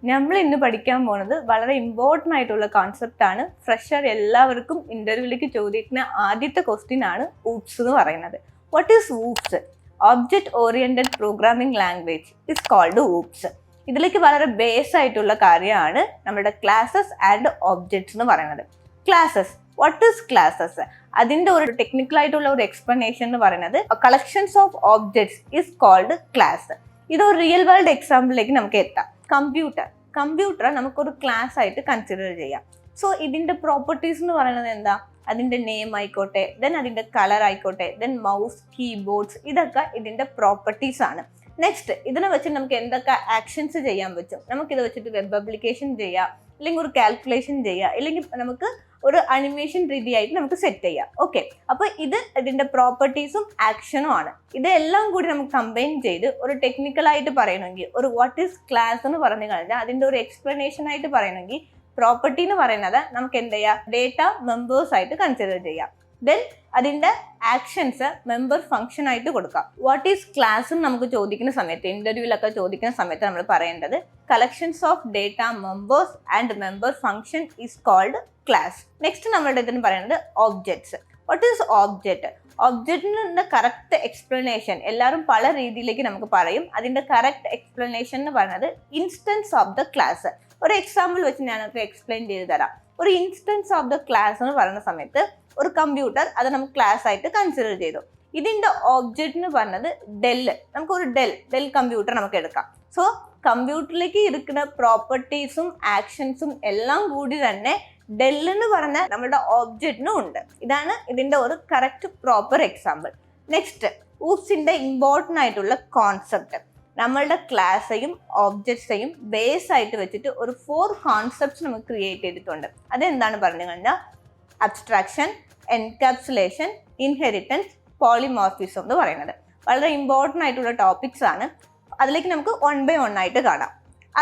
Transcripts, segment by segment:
നമ്മൾ ഇന്ന് പഠിക്കാൻ പോകുന്നത് വളരെ ഇമ്പോർട്ടൻ്റ് ആയിട്ടുള്ള കോൺസെപ്റ്റ് ആണ്. ഫ്രഷർ എല്ലാവർക്കും ഇന്റർവ്യൂവിലേക്ക് ചോദിക്കുന്ന ആദ്യത്തെ ക്വസ്റ്റ്യൻ ആണ് ഊപ്സ് എന്ന് പറയുന്നത്. What is OOPs? Object oriented programming language is called OOPs. ഇതിലേക്ക് വളരെ ബേസ് ആയിട്ടുള്ള കാര്യമാണ് നമ്മുടെ ക്ലാസസ് ആൻഡ് ഒബ്ജക്ട്സ് എന്ന് പറയുന്നത്. Classes, what is classes? അതിന്റെ ഒരു ടെക്നിക്കൽ ആയിട്ടുള്ള ഒരു എക്സ്പ്ലനേഷൻ എന്ന് പറയുന്നത് collections of objects is called class. ഇതൊരു റിയൽ വേൾഡ് എക്സാമ്പിളിലേക്ക് നമുക്ക് എത്താം. കമ്പ്യൂട്ടർ നമുക്കൊരു ക്ലാസ് ആയിട്ട് കൺസിഡർ ചെയ്യാം. സോ ഇതിന്റെ പ്രോപ്പർട്ടീസ് എന്ന് പറയുന്നത് എന്താ? അതിന്റെ നെയിം ആയിക്കോട്ടെ, ദെൻ അതിന്റെ കളർ ആയിക്കോട്ടെ, ദെൻ മൗസ്, കീബോർഡ്സ്, ഇതൊക്കെ ഇതിന്റെ പ്രോപ്പർട്ടീസ് ആണ്. നെക്സ്റ്റ്, ഇതിനെ വെച്ച് നമുക്ക് എന്തൊക്കെ ആക്ഷൻസ് ചെയ്യാൻ പറ്റും? നമുക്കിത് വെച്ചിട്ട് വെബ് ആപ്ലിക്കേഷൻ ചെയ്യാം, അല്ലെങ്കിൽ ഒരു കാൽക്കുലേഷൻ ചെയ്യാം, അല്ലെങ്കിൽ നമുക്ക് ഒരു അനിമേഷൻ രീതിയായിട്ട് നമുക്ക് സെറ്റ് ചെയ്യാം. ഓക്കെ, അപ്പോൾ ഇതിന്റെ പ്രോപ്പർട്ടീസും ആക്ഷനും ആണ്. ഇതെല്ലാം കൂടി നമുക്ക് കമ്പൈൻ ചെയ്ത് ഒരു ടെക്നിക്കലായിട്ട് പറയണമെങ്കിൽ, ഒരു വാട്ട് ഈസ് ക്ലാസ് എന്ന് പറഞ്ഞു കഴിഞ്ഞാൽ അതിന്റെ ഒരു എക്സ്പ്ലനേഷൻ ആയിട്ട് പറയണമെങ്കിൽ പ്രോപ്പർട്ടി എന്ന് പറയുന്നത് നമുക്ക് എന്ത് ചെയ്യാം? ഡേറ്റ മെമ്പേഴ്സ് ആയിട്ട് കൺസിഡർ ചെയ്യാം. ദെൻ അതിന്റെ ആക്ഷൻസ് മെമ്പർ ഫംഗ്ഷൻ ആയിട്ട് കൊടുക്കാം. വാട്ട് ഈസ് ക്ലാസ് നമുക്ക് ചോദിക്കുന്ന സമയത്ത്, ഇന്റർവ്യൂവിലൊക്കെ ചോദിക്കുന്ന സമയത്ത് നമ്മൾ പറയേണ്ടത് collections of data members and member function is called class. Next നമ്മളുടെ ഇതിന് പറയുന്നത് ഒബ്ജക്ട്സ്. What is object? ഒബ്ജക്റ്റിന്റെ കറക്റ്റ് എക്സ്പ്ലനേഷൻ എല്ലാവരും പല രീതിയിലേക്ക് നമുക്ക് പറയും. അതിന്റെ കറക്റ്റ് എക്സ്പ്ലനേഷൻ എന്ന് പറയുന്നത് ഇൻസ്റ്റൻസ് ഓഫ് ദ ക്ലാസ്. ഒരു എക്സാമ്പിൾ വെച്ച് ഞാനൊക്കെ എക്സ്പ്ലെയിൻ ചെയ്ത് തരാം. ഒരു ഇൻസ്റ്റൻസ് ഓഫ് ദ ക്ലാസ് എന്ന് പറയുന്ന സമയത്ത് ഒരു കമ്പ്യൂട്ടർ അത് നമുക്ക് ക്ലാസ് ആയിട്ട് കൺസിഡർ ചെയ്തു. ഇതിന്റെ ഒബ്ജക്റ്റ് എന്ന് പറയുന്നത് ഡെല്ല്. നമുക്കൊരു ഡെൽ കമ്പ്യൂട്ടർ നമുക്ക് എടുക്കാം. സോ കമ്പ്യൂട്ടറിലേക്ക് ഇരിക്കുന്ന പ്രോപ്പർട്ടീസും ആക്ഷൻസും എല്ലാം കൂടി തന്നെ ഡെൽ എന്ന് പറഞ്ഞ നമ്മുടെ ഒബ്ജക്റ്റിനും ഉണ്ട്. ഇതാണ് ഇതിന്റെ ഒരു കറക്റ്റ് പ്രോപ്പർ എക്സാമ്പിൾ. നെക്സ്റ്റ്, ഊപ്സിന്റെ ഇമ്പോർട്ടൻ്റ് ആയിട്ടുള്ള കോൺസെപ്റ്റ്. നമ്മളുടെ ക്ലാസ്സെയും ഒബ്ജക്ട്സെയും ബേസ് ആയിട്ട് വെച്ചിട്ട് ഒരു 4 കോൺസെപ്റ്റ്സ് നമുക്ക് ക്രിയേറ്റ് ചെയ്തിട്ടുണ്ട്. അതെന്താണ് പറഞ്ഞു കഴിഞ്ഞാൽ അബ്സ്ട്രാക്ഷൻ, എൻകാപ്സുലേഷൻ, ഇൻഹെറിറ്റൻസ്, പോളിമോർഫിസം എന്ന് പറയുന്നത് വളരെ ഇമ്പോർട്ടൻ്റ് ആയിട്ടുള്ള ടോപ്പിക്സ് ആണ്. അതിലേക്ക് നമുക്ക് 1 by 1 ആയിട്ട് കാണാം.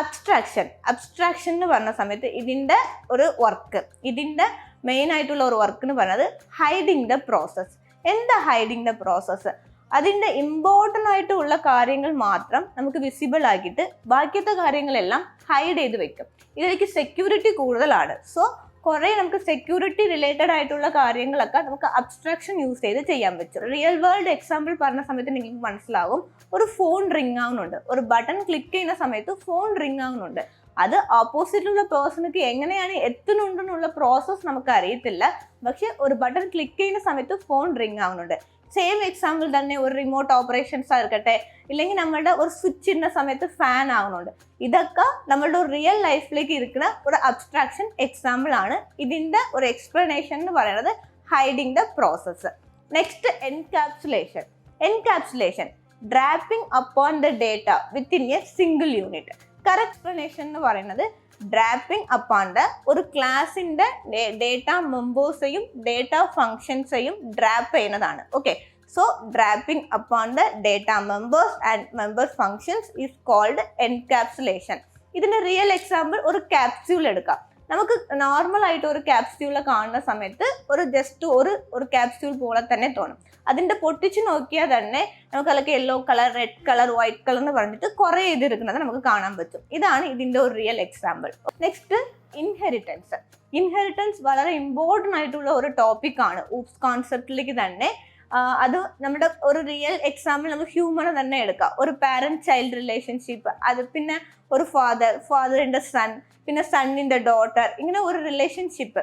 അബ്സ്ട്രാക്ഷൻ എന്ന് പറഞ്ഞ സമയത്ത് ഇതിന്റെ ഒരു വർക്ക്, ഇതിന്റെ മെയിൻ ആയിട്ടുള്ള ഒരു വർക്ക് എന്ന് പറയുന്നത് ഹൈഡിങ് ദ പ്രോസസ്. എന്താ ഹൈഡിങ് ദ പ്രോസസ്? അതിന്റെ ഇമ്പോർട്ടൻ്റ് ആയിട്ടുള്ള കാര്യങ്ങൾ മാത്രം നമുക്ക് വിസിബിൾ ആക്കിയിട്ട് ബാക്കിയത്തെ കാര്യങ്ങളെല്ലാം ഹൈഡ് ചെയ്ത് വെക്കും. ഇതിലേക്ക് സെക്യൂരിറ്റി കൂടുതലാണ്. സോ കുറെ നമുക്ക് സെക്യൂരിറ്റി റിലേറ്റഡ് ആയിട്ടുള്ള കാര്യങ്ങളൊക്കെ നമുക്ക് അബ്സ്ട്രാക്ഷൻ യൂസ് ചെയ്ത് ചെയ്യാൻ പറ്റും. റിയൽ വേൾഡ് എക്സാമ്പിൾ പറഞ്ഞ സമയത്ത് നിങ്ങൾക്ക് മനസ്സിലാവും, ഒരു ഫോൺ റിംഗ് ആവുന്നുണ്ട്, ഒരു ബട്ടൺ ക്ലിക്ക് ചെയ്യുന്ന സമയത്ത് ഫോൺ റിംഗ് ആവുന്നുണ്ട്. അത് ഓപ്പോസിറ്റിലുള്ള പേഴ്സണക്ക് എങ്ങനെയാണ് എത്തുന്നുണ്ടെന്നുള്ള പ്രോസസ്സ് നമുക്ക് അറിയത്തില്ല. പക്ഷെ ഒരു ബട്ടൺ ക്ലിക്ക് ചെയ്യുന്ന സമയത്ത് ഫോൺ റിംഗ് ആവുന്നുണ്ട്. സെയിം എക്സാമ്പിൾ തന്നെ ഒരു റിമോട്ട് ഓപ്പറേഷൻസ് ആയിരിക്കട്ടെ, ഇല്ലെങ്കിൽ നമ്മളുടെ ഒരു സ്വിച്ച് ഇടുന്ന സമയത്ത് ഫാൻ ആവുന്നുണ്ട്. ഇതൊക്കെ നമ്മളുടെ ഒരു റിയൽ ലൈഫിലേക്ക് ഇരിക്കുന്ന ഒരു അബ്സ്ട്രാക്ഷൻ എക്സാമ്പിൾ ആണ്. ഇതിന്റെ ഒരു എക്സ്പ്ലനേഷൻ എന്ന് പറയുന്നത് hiding the process. Next, encapsulation draping upon the data within A single unit. Correct explanation എന്ന് പറയുന്നത് ഡ്രാപ്പിംഗ് അപ്പോൺ ദ ഒരു ക്ലാസിന്റെ ഡേറ്റ മെമ്പേഴ്സെയും ഡേറ്റ ഫങ്ഷൻസെയും ഡ്രാപ്പ് ചെയ്യുന്നതാണ്. Okay, so wrapping upon the data members and member functions is called encapsulation. ഇതിന്റെ real example ഒരു capsule എടുക്കാം. നമുക്ക് നോർമൽ ആയിട്ട് ഒരു ക്യാപ്സ്യൂളെ കാണുന്ന സമയത്ത് ജസ്റ്റ് ഒരു ക്യാപ്സ്യൂൾ പോലെ തന്നെ തോന്നും. അതിന്റെ പൊട്ടിച്ച് നോക്കിയാൽ തന്നെ നമുക്ക് അതിലേക്ക് yellow colour, red colour, white colour എന്ന് പറഞ്ഞിട്ട് കുറെ ഇതിരിക്കുന്നത് നമുക്ക് കാണാൻ പറ്റും. ഇതാണ് ഇതിന്റെ ഒരു റിയൽ എക്സാമ്പിൾ. നെക്സ്റ്റ്, ഇൻഹെറിറ്റൻസ് വളരെ ഇമ്പോർട്ടൻ്റ് ആയിട്ടുള്ള ഒരു ടോപ്പിക് ആണ് ഊപ്സ് കോൺസെപ്റ്റിലേക്ക് തന്നെ. അത് നമ്മുടെ ഒരു റിയൽ എക്സാമ്പിൾ നമുക്ക് ഹ്യൂമനെ തന്നെ എടുക്കാം. ഒരു പാരന്റ് ചൈൽഡ് റിലേഷൻഷിപ്പ്, അത് പിന്നെ ഒരു ഫാദറിന്റെ സൺ, പിന്നെ സണ്ണിന്റെ ഡോട്ടർ, ഇങ്ങനെ ഒരു റിലേഷൻഷിപ്പ്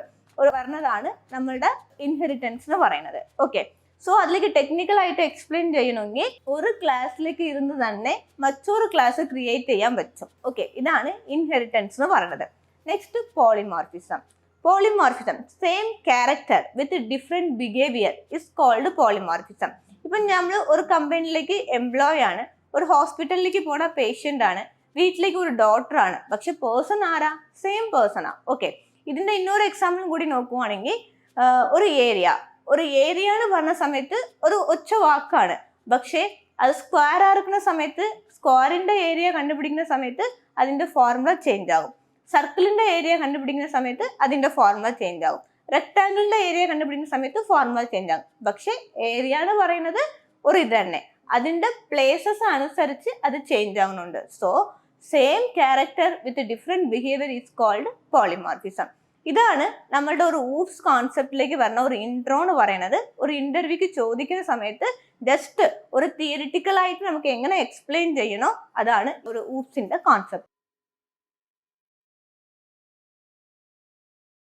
പറഞ്ഞതാണ് നമ്മളുടെ ഇൻഹെറിറ്റൻസ് എന്ന് പറയുന്നത്. ഓക്കെ, സോ അതിലേക്ക് ടെക്നിക്കൽ ആയിട്ട് എക്സ്പ്ലെയിൻ ചെയ്യണമെങ്കിൽ ഒരു ക്ലാസ്സിലേക്ക് ഇരുന്ന് തന്നെ മറ്റൊരു ക്ലാസ് ക്രിയേറ്റ് ചെയ്യാൻ പറ്റും. ഓക്കെ, ഇതാണ് ഇൻഹെറിറ്റൻസ് എന്ന് പറയുന്നത്. Next, polymorphism. Same character with different behaviour is called polymorphism. ഇപ്പം നമ്മൾ ഒരു കമ്പനിയിലേക്ക് എംപ്ലോയി ആണ്, ഒരു ഹോസ്പിറ്റലിലേക്ക് പോണ പേഷ്യൻ്റ് ആണ്, വീട്ടിലേക്ക് ഒരു ഡോക്ടർ ആണ്, പക്ഷെ പേഴ്സൺ ആരാ? സെയിം പേഴ്സണാ. ഓക്കെ, ഇതിന്റെ ಇನ್ನೊരു എക്സാമ്പിൾ കൂടി നോക്കുവാണെങ്കിൽ ഒരു ഏരിയ എന്ന് പറഞ്ഞ സമയത്ത് ഒരു ഒറ്റ വാക്കാണ്, പക്ഷേ അത് സ്ക്വയർ ആക്കുന്ന സമയത്ത് സ്ക്വയറിന്റെ ഏരിയ കണ്ടുപിടിക്കുന്ന സമയത്ത് അതിന്റെ ഫോർമുല ചേഞ്ച് ആകും. സർക്കിളിന്റെ ഏരിയ കണ്ടുപിടിക്കുന്ന സമയത്ത് അതിന്റെ ഫോർമുല ചേഞ്ച് ആകും. റെക്ടാങ്കിളിന്റെ ഏരിയ കണ്ടുപിടിക്കുന്ന സമയത്ത് ഫോർമുല ചേഞ്ച് ആകും. പക്ഷെ ഏരിയ എന്ന് പറയുന്നത് ഒരു ഇത് തന്നെ, അതിന്റെ പ്ലേസസ് അനുസരിച്ച് അത് ചേഞ്ച് ആവുന്നുണ്ട്. So same character with different behaviour is called polymorphism. ഇതാണ് നമ്മളുടെ ഒരു ഊപ്സ് കോൺസെപ്റ്റിലേക്ക് വരുന്ന ഒരു ഇൻട്രോ എന്ന് പറയുന്നത്. ഒരു ഇന്റർവ്യൂക്ക് ചോദിക്കുന്ന സമയത്ത് ജസ്റ്റ് ഒരു തിയറിറ്റിക്കൽ ആയിട്ട് നമുക്ക് എങ്ങനെ എക്സ്പ്ലെയിൻ ചെയ്യണോ അതാണ് ഒരു ഊപ്സിന്റെ കോൺസെപ്റ്റ്.